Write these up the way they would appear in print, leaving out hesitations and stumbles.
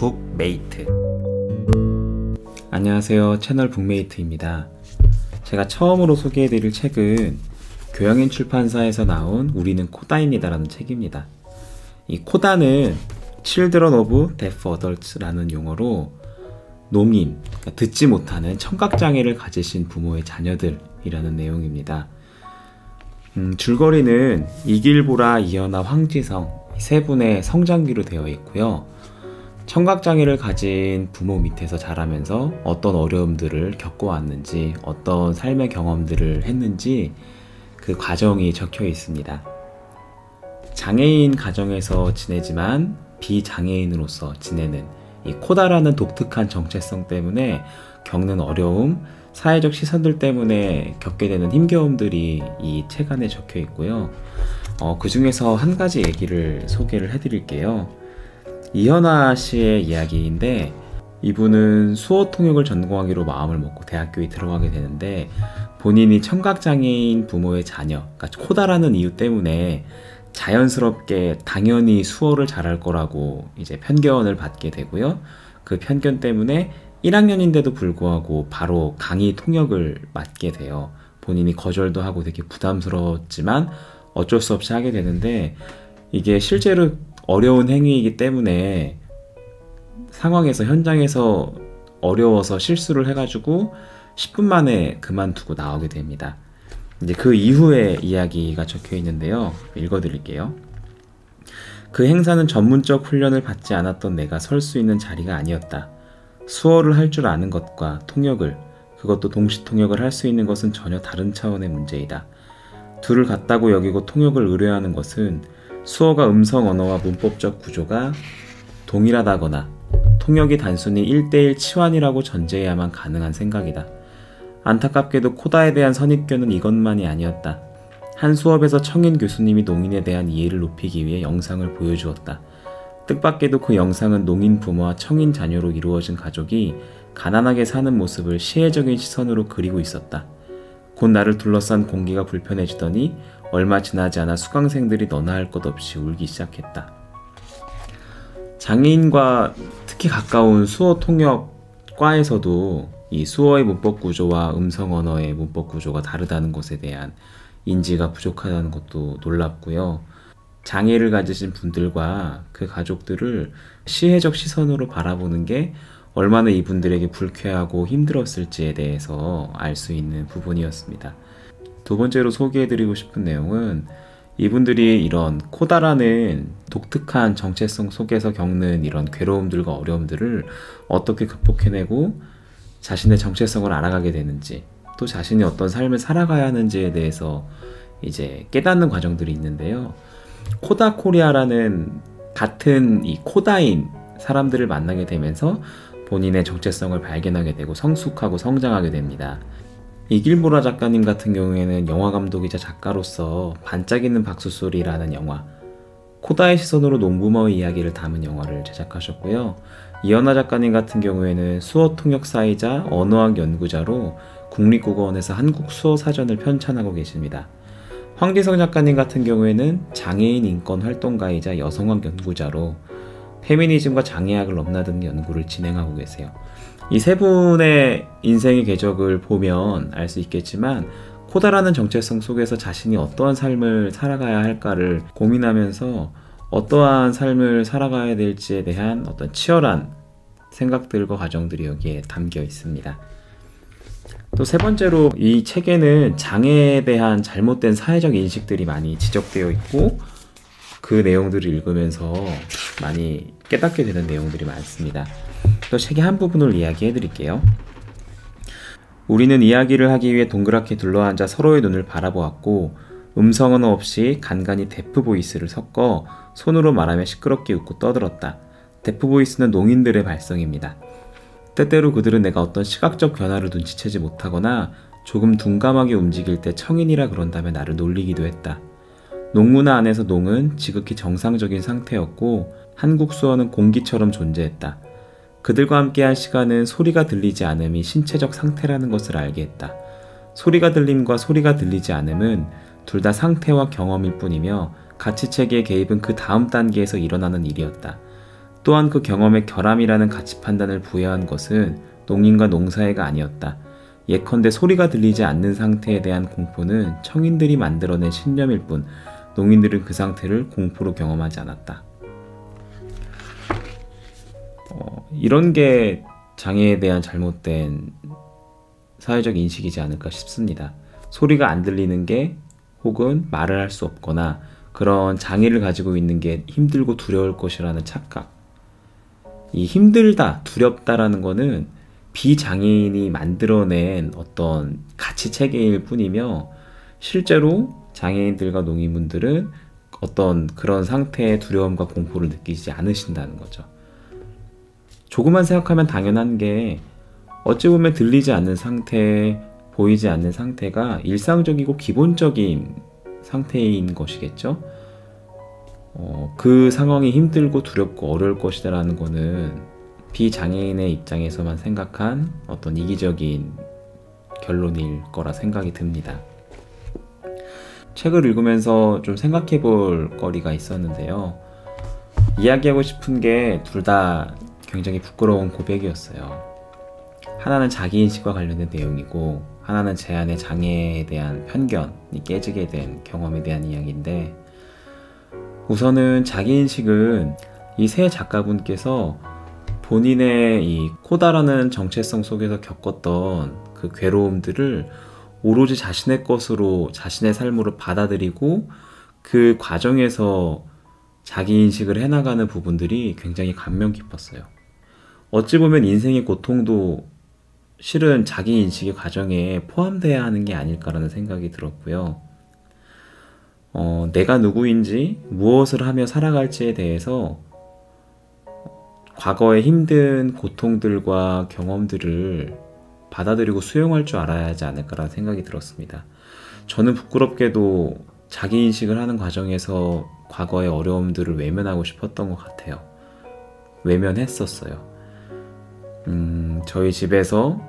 북메이트. 안녕하세요, 채널 북메이트입니다. 제가 처음으로 소개해드릴 책은 교양인 출판사에서 나온 우리는 코다입니다 라는 책입니다. 이 코다는 Children of Deaf Adults라는 용어로 농인, 그러니까 듣지 못하는 청각장애를 가지신 부모의 자녀들이라는 내용입니다. 줄거리는 이길보라, 이연아, 황지성 세 분의 성장기로 되어 있고요. 청각장애를 가진 부모 밑에서 자라면서 어떤 어려움들을 겪어왔는지, 어떤 삶의 경험들을 했는지 그 과정이 적혀 있습니다. 장애인 가정에서 지내지만 비장애인으로서 지내는 이 코다라는 독특한 정체성 때문에 겪는 어려움, 사회적 시선들 때문에 겪게 되는 힘겨움들이 이 책 안에 적혀 있고요. 그 중에서 한 가지 얘기를 소개를 해드릴게요. 이현아 씨의 이야기인데, 이분은 수어 통역을 전공하기로 마음을 먹고 대학교에 들어가게 되는데, 본인이 청각장애인 부모의 자녀, 그러니까 코다라는 이유 때문에 자연스럽게 당연히 수어를 잘할 거라고 이제 편견을 받게 되고요. 그 편견 때문에 1학년인데도 불구하고 바로 강의 통역을 맡게 돼요. 본인이 거절도 하고 되게 부담스러웠지만 어쩔 수 없이 하게 되는데, 이게 실제로 어려운 행위이기 때문에 상황에서, 현장에서 어려워서 실수를 해가지고 10분 만에 그만두고 나오게 됩니다. 이제 그 이후의 이야기가 적혀 있는데요. 읽어드릴게요. 그 행사는 전문적 훈련을 받지 않았던 내가 설 수 있는 자리가 아니었다. 수어를 할 줄 아는 것과 통역을, 그것도 동시 통역을 할 수 있는 것은 전혀 다른 차원의 문제이다. 둘을 같다고 여기고 통역을 의뢰하는 것은 수어가 음성 언어와 문법적 구조가 동일하다거나 통역이 단순히 1:1 치환이라고 전제해야만 가능한 생각이다. 안타깝게도 코다에 대한 선입견은 이것만이 아니었다. 한 수업에서 청인 교수님이 농인에 대한 이해를 높이기 위해 영상을 보여주었다. 뜻밖에도 그 영상은 농인 부모와 청인 자녀로 이루어진 가족이 가난하게 사는 모습을 시혜적인 시선으로 그리고 있었다. 곧 나를 둘러싼 공기가 불편해지더니 얼마 지나지 않아 수강생들이 너나 할 것 없이 울기 시작했다. 장애인과 특히 가까운 수어 통역과에서도 이 수어의 문법 구조와 음성 언어의 문법 구조가 다르다는 것에 대한 인지가 부족하다는 것도 놀랍고요. 장애를 가지신 분들과 그 가족들을 시혜적 시선으로 바라보는 게 얼마나 이분들에게 불쾌하고 힘들었을지에 대해서 알 수 있는 부분이었습니다. 두 번째로 소개해드리고 싶은 내용은, 이분들이 이런 코다라는 독특한 정체성 속에서 겪는 이런 괴로움들과 어려움들을 어떻게 극복해내고 자신의 정체성을 알아가게 되는지, 또 자신이 어떤 삶을 살아가야 하는지에 대해서 이제 깨닫는 과정들이 있는데요. 코다 코리아라는 같은 이 코다인 사람들을 만나게 되면서 본인의 정체성을 발견하게 되고 성숙하고 성장하게 됩니다. 이길보라 작가님 같은 경우에는 영화감독이자 작가로서 반짝이는 박수소리라는 영화, 코다의 시선으로 농부모의 이야기를 담은 영화를 제작하셨고요. 이연아 작가님 같은 경우에는 수어 통역사이자 언어학 연구자로 국립국어원에서 한국 수어 사전을 편찬하고 계십니다. 황지성 작가님 같은 경우에는 장애인 인권 활동가이자 여성학 연구자로 페미니즘과 장애학을 넘나드는 연구를 진행하고 계세요. 이 세 분의 인생의 궤적을 보면 알 수 있겠지만, 코다라는 정체성 속에서 자신이 어떠한 삶을 살아가야 할까를 고민하면서 어떠한 삶을 살아가야 될지에 대한 어떤 치열한 생각들과 과정들이 여기에 담겨 있습니다. 또 세 번째로, 이 책에는 장애에 대한 잘못된 사회적 인식들이 많이 지적되어 있고, 그 내용들을 읽으면서 많이 깨닫게 되는 내용들이 많습니다. 또 책의 한 부분을 이야기해 드릴게요. 우리는 이야기를 하기 위해 동그랗게 둘러앉아 서로의 눈을 바라보았고, 음성 언어 없이 간간히 데프 보이스를 섞어 손으로 말하며 시끄럽게 웃고 떠들었다. 데프 보이스는 농인들의 발성입니다. 때때로 그들은 내가 어떤 시각적 변화를 눈치채지 못하거나 조금 둔감하게 움직일 때 청인이라 그런다며 나를 놀리기도 했다. 농문화 안에서 농은 지극히 정상적인 상태였고, 한국 수어는 공기처럼 존재했다. 그들과 함께한 시간은 소리가 들리지 않음이 신체적 상태라는 것을 알게 했다. 소리가 들림과 소리가 들리지 않음은 둘 다 상태와 경험일 뿐이며 가치체계의 개입은 그 다음 단계에서 일어나는 일이었다. 또한 그 경험에 결함이라는 가치 판단을 부여한 것은 농인과 농사해가 아니었다. 예컨대 소리가 들리지 않는 상태에 대한 공포는 청인들이 만들어낸 신념일 뿐 농인들은 그 상태를 공포로 경험하지 않았다. 이런 게 장애에 대한 잘못된 사회적 인식이지 않을까 싶습니다. 소리가 안 들리는 게 혹은 말을 할 수 없거나 그런 장애를 가지고 있는 게 힘들고 두려울 것이라는 착각. 이 힘들다, 두렵다라는 거는 비장애인이 만들어낸 어떤 가치 체계일 뿐이며 실제로 장애인들과 농인분들은 어떤 그런 상태의 두려움과 공포를 느끼지 않으신다는 거죠. 조금만 생각하면 당연한 게 어찌 보면 들리지 않는 상태, 보이지 않는 상태가 일상적이고 기본적인 상태인 것이겠죠. 그 상황이 힘들고 두렵고 어려울 것이라는 거는 비장애인의 입장에서만 생각한 어떤 이기적인 결론일 거라 생각이 듭니다. 책을 읽으면서 좀 생각해 볼 거리가 있었는데요. 이야기하고 싶은 게 둘 다 굉장히 부끄러운 고백이었어요. 하나는 자기인식과 관련된 내용이고 하나는 제 안의 장애에 대한 편견이 깨지게 된 경험에 대한 이야기인데, 우선은 자기인식은 이 세 작가분께서 본인의 이 코다라는 정체성 속에서 겪었던 그 괴로움들을 오로지 자신의 것으로, 자신의 삶으로 받아들이고 그 과정에서 자기인식을 해나가는 부분들이 굉장히 감명 깊었어요. 어찌 보면 인생의 고통도 실은 자기인식의 과정에 포함돼야 하는 게 아닐까라는 생각이 들었고요. 내가 누구인지, 무엇을 하며 살아갈지에 대해서 과거의 힘든 고통들과 경험들을 받아들이고 수용할 줄 알아야 하지 않을까라는 생각이 들었습니다. 저는 부끄럽게도 자기인식을 하는 과정에서 과거의 어려움들을 외면하고 싶었던 것 같아요. 외면했었어요. 저희 집에서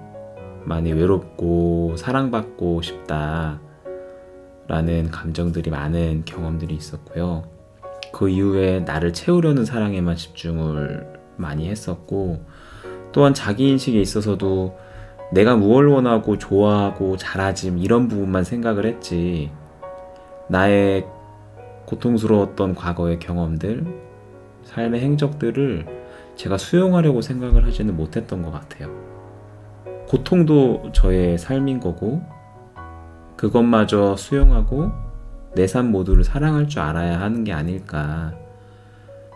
많이 외롭고 사랑받고 싶다 라는 감정들이 많은 경험들이 있었고요. 그 이후에 나를 채우려는 사랑에만 집중을 많이 했었고, 또한 자기인식에 있어서도 내가 무엇을 원하고 좋아하고 잘하지 이런 부분만 생각을 했지, 나의 고통스러웠던 과거의 경험들, 삶의 행적들을 제가 수용하려고 생각을 하지는 못했던 것 같아요. 고통도 저의 삶인 거고 그것마저 수용하고 내 삶 모두를 사랑할 줄 알아야 하는 게 아닐까,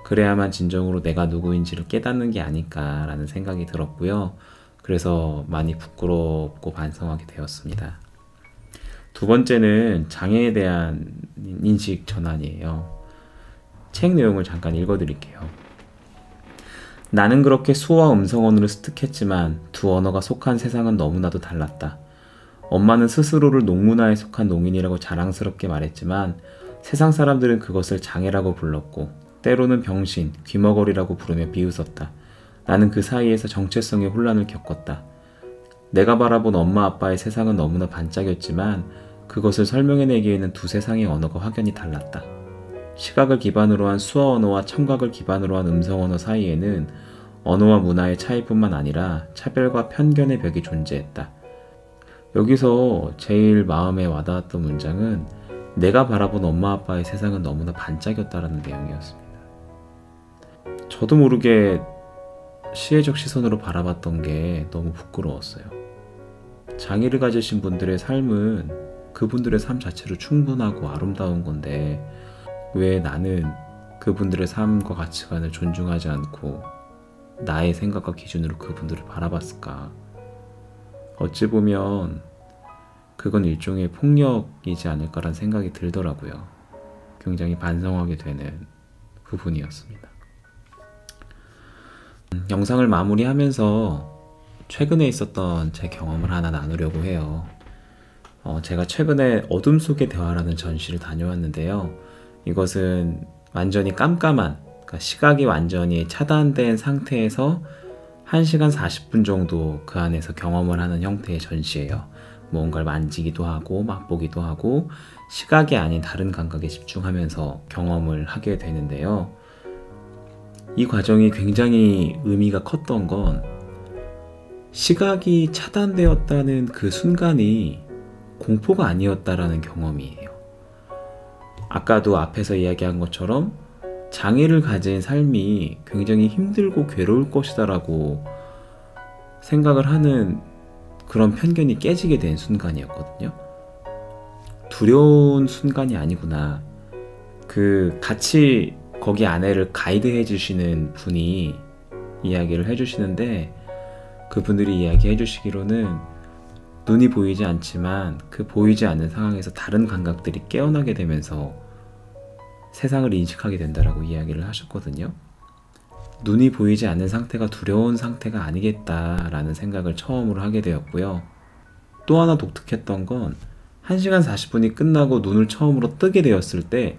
그래야만 진정으로 내가 누구인지를 깨닫는 게 아닐까라는 생각이 들었고요. 그래서 많이 부끄럽고 반성하게 되었습니다. 두 번째는 장애에 대한 인식 전환이에요. 책 내용을 잠깐 읽어드릴게요. 나는 그렇게 수어와 음성 언어를 습득했지만 두 언어가 속한 세상은 너무나도 달랐다. 엄마는 스스로를 농문화에 속한 농인이라고 자랑스럽게 말했지만 세상 사람들은 그것을 장애라고 불렀고 때로는 병신, 귀머거리라고 부르며 비웃었다. 나는 그 사이에서 정체성의 혼란을 겪었다. 내가 바라본 엄마 아빠의 세상은 너무나 반짝였지만 그것을 설명해내기에는 두 세상의 언어가 확연히 달랐다. 시각을 기반으로 한 수어 언어와 청각을 기반으로 한 음성 언어 사이에는 언어와 문화의 차이뿐만 아니라 차별과 편견의 벽이 존재했다. 여기서 제일 마음에 와닿았던 문장은 내가 바라본 엄마 아빠의 세상은 너무나 반짝였다라는 내용이었습니다. 저도 모르게 시혜적 시선으로 바라봤던 게 너무 부끄러웠어요. 장애를 가지신 분들의 삶은 그분들의 삶 자체로 충분하고 아름다운 건데 왜 나는 그분들의 삶과 가치관을 존중하지 않고 나의 생각과 기준으로 그분들을 바라봤을까? 어찌 보면 그건 일종의 폭력이지 않을까라는 생각이 들더라고요. 굉장히 반성하게 되는 부분이었습니다. 영상을 마무리하면서 최근에 있었던 제 경험을 하나 나누려고 해요. 제가 최근에 어둠 속의 대화라는 전시를 다녀왔는데요. 이것은 완전히 깜깜한, 그러니까 시각이 완전히 차단된 상태에서 1시간 40분 정도 그 안에서 경험을 하는 형태의 전시예요. 뭔가를 만지기도 하고 맛보기도 하고 시각이 아닌 다른 감각에 집중하면서 경험을 하게 되는데요. 이 과정이 굉장히 의미가 컸던 건 시각이 차단되었다는 그 순간이 공포가 아니었다라는 경험이에요. 아까도 앞에서 이야기한 것처럼 장애를 가진 삶이 굉장히 힘들고 괴로울 것이다라고 생각을 하는 그런 편견이 깨지게 된 순간이었거든요. 두려운 순간이 아니구나. 같이 거기 안에를 가이드해 주시는 분이 이야기를 해주시는데, 그분들이 이야기해 주시기로는 눈이 보이지 않지만 그 보이지 않는 상황에서 다른 감각들이 깨어나게 되면서 세상을 인식하게 된다라고 이야기를 하셨거든요. 눈이 보이지 않는 상태가 두려운 상태가 아니겠다라는 생각을 처음으로 하게 되었고요. 또 하나 독특했던 건 1시간 40분이 끝나고 눈을 처음으로 뜨게 되었을 때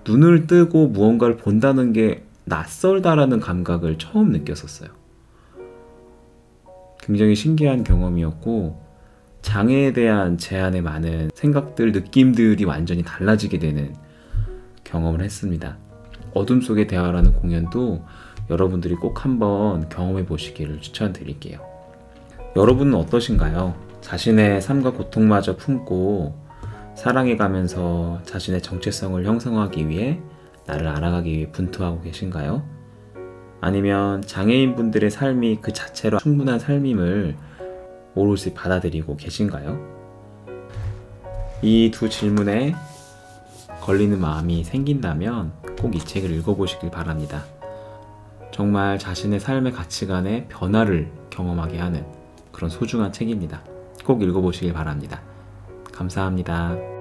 눈을 뜨고 무언가를 본다는 게 낯설다라는 감각을 처음 느꼈었어요. 굉장히 신기한 경험이었고, 장애에 대한 제 안의 많은 생각들, 느낌들이 완전히 달라지게 되는 경험을 했습니다. 어둠 속의 대화라는 공연도 여러분들이 꼭 한번 경험해 보시기를 추천드릴게요. 여러분은 어떠신가요? 자신의 삶과 고통마저 품고 사랑해가면서 자신의 정체성을 형성하기 위해, 나를 알아가기 위해 분투하고 계신가요? 아니면 장애인분들의 삶이 그 자체로 충분한 삶임을 오롯이 받아들이고 계신가요? 이 두 질문에 걸리는 마음이 생긴다면 꼭 이 책을 읽어보시길 바랍니다. 정말 자신의 삶의 가치관의 변화를 경험하게 하는 그런 소중한 책입니다. 꼭 읽어보시길 바랍니다. 감사합니다.